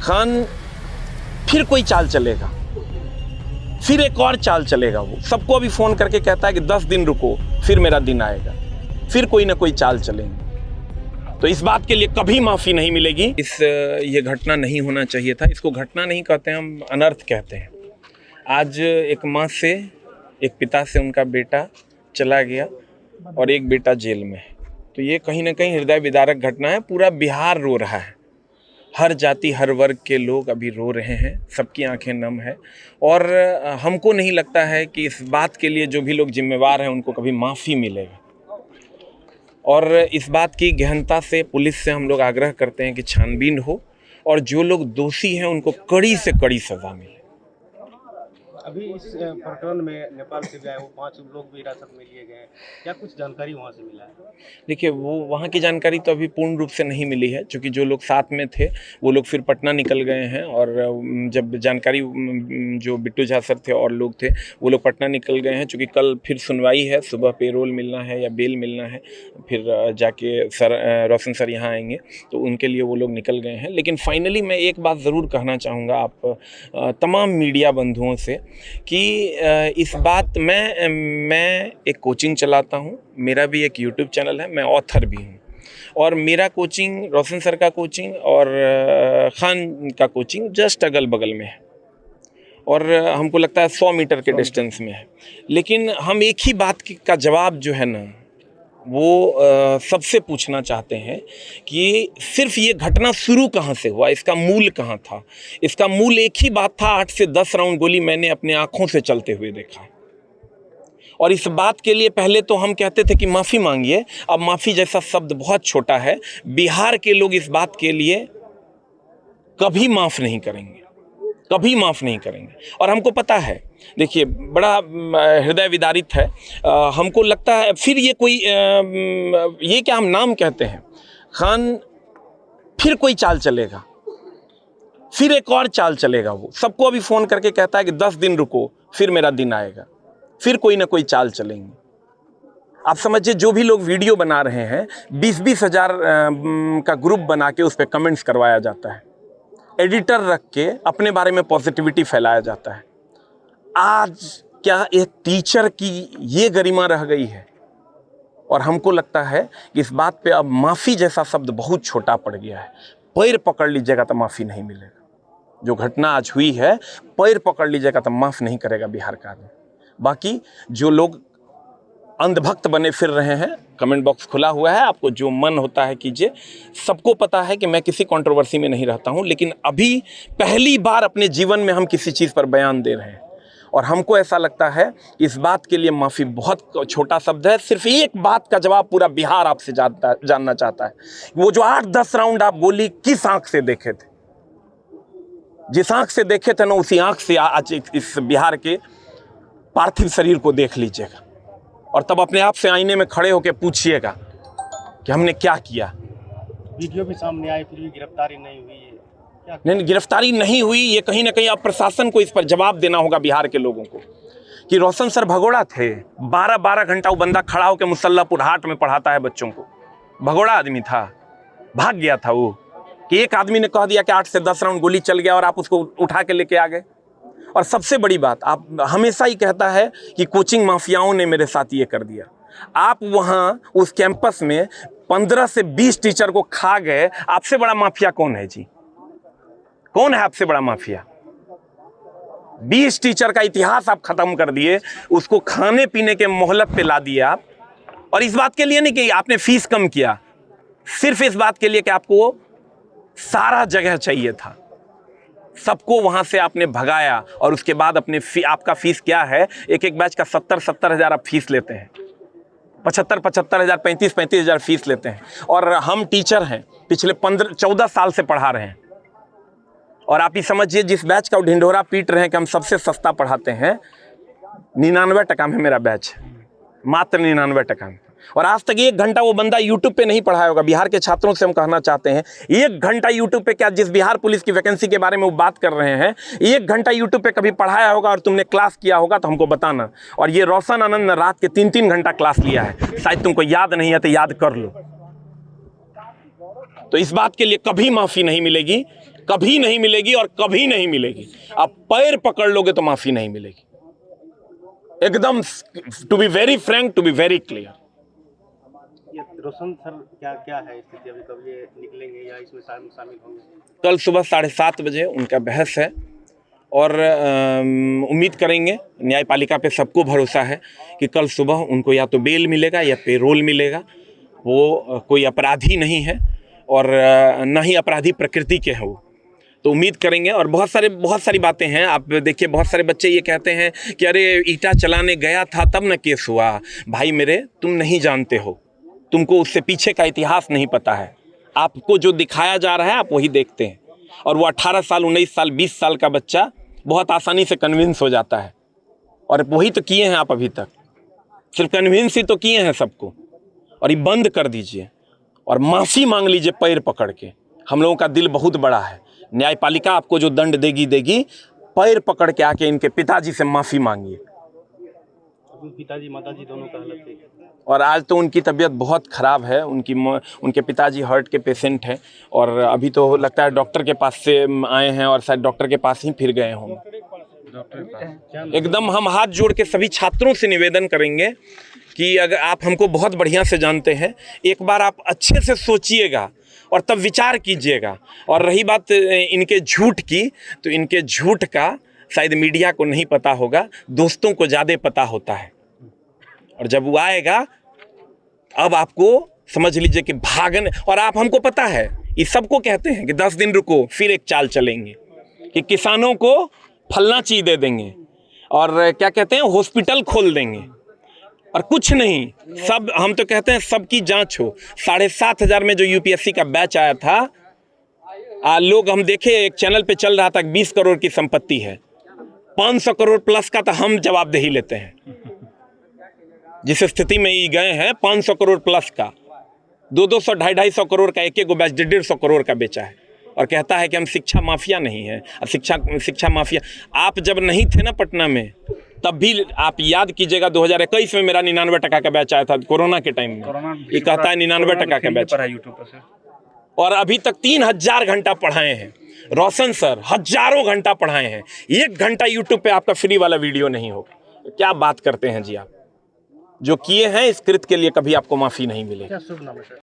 खान फिर कोई चाल चलेगा, फिर एक और चाल चलेगा। वो सबको अभी फ़ोन करके कहता है कि 10 दिन रुको, फिर मेरा दिन आएगा, फिर कोई ना कोई चाल चलेंगे। तो इस बात के लिए कभी माफ़ी नहीं मिलेगी। ये घटना नहीं होना चाहिए था। इसको घटना नहीं कहते हैं, हम अनर्थ कहते हैं। आज एक माँ से, एक पिता से उनका बेटा चला गया और एक बेटा जेल में है। तो ये कहीं ना कहीं हृदय विदारक घटना है। पूरा बिहार रो रहा है, हर जाति हर वर्ग के लोग अभी रो रहे हैं, सबकी आंखें नम है। और हमको नहीं लगता है कि इस बात के लिए जो भी लोग जिम्मेवार हैं उनको कभी माफ़ी मिलेगा। और इस बात की गहनता से पुलिस से हम लोग आग्रह करते हैं कि छानबीन हो और जो लोग दोषी हैं उनको कड़ी से कड़ी सज़ा मिले। अभी इस प्रकरण में नेपाल से गए वो 5 लोग भी हिरासत में लिए गए हैं, क्या कुछ जानकारी वहाँ से मिला है? देखिए, वो वहाँ की जानकारी तो अभी पूर्ण रूप से नहीं मिली है, क्योंकि जो लोग साथ में थे वो लोग फिर पटना निकल गए हैं। और जब जानकारी, जो बिट्टू झा सर थे और लोग थे वो लोग पटना निकल गए हैं, क्योंकि कल फिर सुनवाई है, सुबह पेरोल मिलना है या बेल मिलना है, फिर जाके रोशन सर यहाँ आएंगे, तो उनके लिए वो लोग निकल गए हैं। लेकिन फाइनली मैं एक बात ज़रूर कहना चाहूँगा आप तमाम मीडिया बंधुओं से कि इस बात मैं एक कोचिंग चलाता हूँ, मेरा भी एक यूट्यूब चैनल है, मैं ऑथर भी हूँ। और मेरा कोचिंग, रोशन सर का कोचिंग और खान का कोचिंग जस्ट अगल बगल में है, और हमको लगता है 100 मीटर के डिस्टेंस में है। लेकिन हम एक ही बात का जवाब जो है ना वो सबसे पूछना चाहते हैं कि सिर्फ ये घटना शुरू कहाँ से हुआ, इसका मूल कहाँ था। इसका मूल एक ही बात था, 8 से 10 राउंड गोली मैंने अपने आँखों से चलते हुए देखा। और इस बात के लिए पहले तो हम कहते थे कि माफ़ी मांगिए, अब माफ़ी जैसा शब्द बहुत छोटा है। बिहार के लोग इस बात के लिए कभी माफ़ नहीं करेंगे, कभी माफ़ नहीं करेंगे। और हमको पता है, देखिए, बड़ा हृदय विदारित है। हमको लगता है फिर ये कोई ये क्या हम नाम कहते हैं, खान फिर कोई चाल चलेगा, फिर एक और चाल चलेगा। वो सबको अभी फ़ोन करके कहता है कि 10 दिन रुको, फिर मेरा दिन आएगा, फिर कोई ना कोई चाल चलेंगे। आप समझिए, जो भी लोग वीडियो बना रहे हैं, 20-20 हज़ार का ग्रुप बना के उस पर कमेंट्स करवाया जाता है, एडिटर रख के अपने बारे में पॉजिटिविटी फैलाया जाता है। आज क्या एक टीचर की ये गरिमा रह गई है? और हमको लगता है कि इस बात पे अब माफ़ी जैसा शब्द बहुत छोटा पड़ गया है। पैर पकड़ लीजिएगा तो माफ़ी नहीं मिलेगा। जो घटना आज हुई है, पैर पकड़ लीजिएगा तो माफ़ नहीं करेगा बिहार का आदमी। बाकी जो लोग अंधभक्त बने फिर रहे हैं, कमेंट बॉक्स खुला हुआ है, आपको जो मन होता है कीजिए। सबको पता है कि मैं किसी कंट्रोवर्सी में नहीं रहता हूं, लेकिन अभी पहली बार अपने जीवन में हम किसी चीज़ पर बयान दे रहे हैं, और हमको ऐसा लगता है इस बात के लिए माफ़ी बहुत छोटा शब्द है। सिर्फ एक बात का जवाब पूरा बिहार आपसे जानना चाहता है। वो जो 8-10 राउंड आप गोली किस आंख से देखे थे? जिस आंख से देखे थे ना, उसी आंख से आज इस बिहार के पार्थिव शरीर को देख लीजिएगा, और तब अपने आप से आईने में खड़े होकर पूछिएगा कि हमने क्या किया। वीडियो भी सामने आई, फिर भी गिरफ्तारी नहीं हुई है। नहीं, गिरफ्तारी नहीं हुई, ये कहीं ना कहीं अब प्रशासन को इस पर जवाब देना होगा बिहार के लोगों को। कि रोशन सर भगोड़ा थे, 12-12 घंटा वो बंदा खड़ा होकर मुसल्लापुर हाट में पढ़ाता है बच्चों को। भगोड़ा आदमी था, भाग गया था वो, कि एक आदमी ने कह दिया कि 8 से 10 राउंड गोली चल गया और आप उसको उठा के लेके आ गए। और सबसे बड़ी बात, आप हमेशा ही कहता है कि कोचिंग माफियाओं ने मेरे साथ ये कर दिया। आप वहाँ उस कैंपस में 15 से 20 टीचर को खा गए। आपसे बड़ा माफिया कौन है जी? कौन है आपसे बड़ा माफिया? 20 टीचर का इतिहास आप खत्म कर दिए, उसको खाने पीने के मोहलत पे ला दिए आप। और इस बात के लिए नहीं कि आपने फीस कम किया, सिर्फ इस बात के लिए कि आपको सारा जगह चाहिए था। सबको वहां से आपने भगाया, और उसके बाद अपने आपका फीस क्या है? एक बैच का 70-70 हज़ार आप फीस लेते हैं, 75-75 हज़ार, 35-35 हज़ार फीस लेते हैं। और हम टीचर हैं, पिछले 14 साल से पढ़ा रहे हैं, और आप ही समझिए जिस बैच का ढिंढोरा पीट रहे हैं कि हम सबसे सस्ता पढ़ाते हैं, 99 टका में मेरा बैच, मात्र 99 टका में। और आज तक 1 घंटा वो बंदा यूट्यूब पे नहीं पढ़ाया होगा। बिहार के छात्रों से हम कहना चाहते हैं, 1 घंटा यूट्यूब पे, क्या जिस बिहार पुलिस की वैकेंसी के बारे में वो बात कर रहे हैं, 1 घंटा यूट्यूब पे कभी पढ़ाया होगा और तुमने क्लास किया होगा तो हमको बताना। और ये रोशन आनंद ने रात के 3-3 घंटा क्लास लिया है, शायद तुमको याद नहीं है तो याद कर लो। तो इस बात के लिए कभी माफ़ी नहीं मिलेगी, कभी नहीं मिलेगी और कभी नहीं मिलेगी। आप पैर पकड़ लोगे तो माफी नहीं मिलेगी, एकदम। To be very frank, to be very clear. ये रोशन सर क्या क्या है स्थिति अभी, कब ये निकलेंगे या इसमें शामिल होंगे? कल सुबह 7:30 बजे उनका बहस है और उम्मीद करेंगे, न्यायपालिका पे सबको भरोसा है कि कल सुबह उनको या तो बेल मिलेगा या पेरोल मिलेगा। वो कोई अपराधी नहीं है और ना ही अपराधी प्रकृति के हैं वो, तो उम्मीद करेंगे। और बहुत सारी बातें हैं। आप देखिए, बहुत सारे बच्चे ये कहते हैं कि अरे ईंटा चलाने गया था तब न केस हुआ। भाई मेरे, तुम नहीं जानते हो, तुमको उससे पीछे का इतिहास नहीं पता है। आपको जो दिखाया जा रहा है आप वही देखते हैं, और वो 18 साल, 19 साल, 20 साल का बच्चा बहुत आसानी से कन्विंस हो जाता है। और वही तो किए हैं आप अभी तक, सिर्फ कन्विंस ही तो किए हैं सबको। और ये बंद कर दीजिए और माफ़ी मांग लीजिए पैर पकड़ के। हम लोगों का दिल बहुत बड़ा है, न्यायपालिका आपको जो दंड देगी, पैर पकड़ के आके इनके पिताजी से माफ़ी मांगिए। पिताजी माताजी दोनों का हालत ठीक है और आज तो उनकी तबीयत बहुत ख़राब है। उनके पिताजी हार्ट के पेशेंट हैं और अभी तो लगता है डॉक्टर के पास से आए हैं और शायद डॉक्टर के पास ही फिर गए हों। एकदम हम हाथ जोड़ के सभी छात्रों से निवेदन करेंगे कि अगर आप हमको बहुत बढ़िया से जानते हैं, एक बार आप अच्छे से सोचिएगा और तब विचार कीजिएगा। और रही बात इनके झूठ की, तो इनके झूठ का शायद मीडिया को नहीं पता होगा, दोस्तों को ज़्यादा पता होता है। और जब वो आएगा, अब आपको समझ लीजिए कि भागन। और आप हमको पता है, ये सबको कहते हैं कि 10 दिन रुको, फिर एक चाल चलेंगे कि किसानों को फलना चीज़ दे देंगे और क्या कहते हैं, हॉस्पिटल खोल देंगे और कुछ नहीं। सब हम तो कहते हैं सबकी जांच हो। 7,500 में जो यूपीएससी का बैच आया था, लोग हम देखे एक चैनल पे चल रहा था 20 करोड़ की संपत्ति है, 500 करोड़ प्लस का तो हम जवाबदेही लेते हैं। जिस स्थिति में ये गए हैं, 500 करोड़ प्लस का, 200 250 करोड़ का एक गो बैच 150 करोड़ का बेचा है और कहता है कि हम शिक्षा माफिया नहीं है। शिक्षा माफिया आप जब नहीं थे ना पटना में, तब भी आप याद कीजिएगा 2021 में मेरा 99% का बैच आया था, कोरोना के टाइम में। ये कहता है 99% का बैच, और अभी तक 3000 घंटा पढ़ाए हैं। रोशन सर हजारों घंटा पढ़ाए हैं, 1 घंटा यूट्यूब पे आपका फ्री वाला वीडियो नहीं होगा। क्या बात करते हैं जी आप। जो किए हैं इस कृत्य के लिए कभी आपको माफ़ी नहीं मिलेगी। क्या शुभ नाम है सर?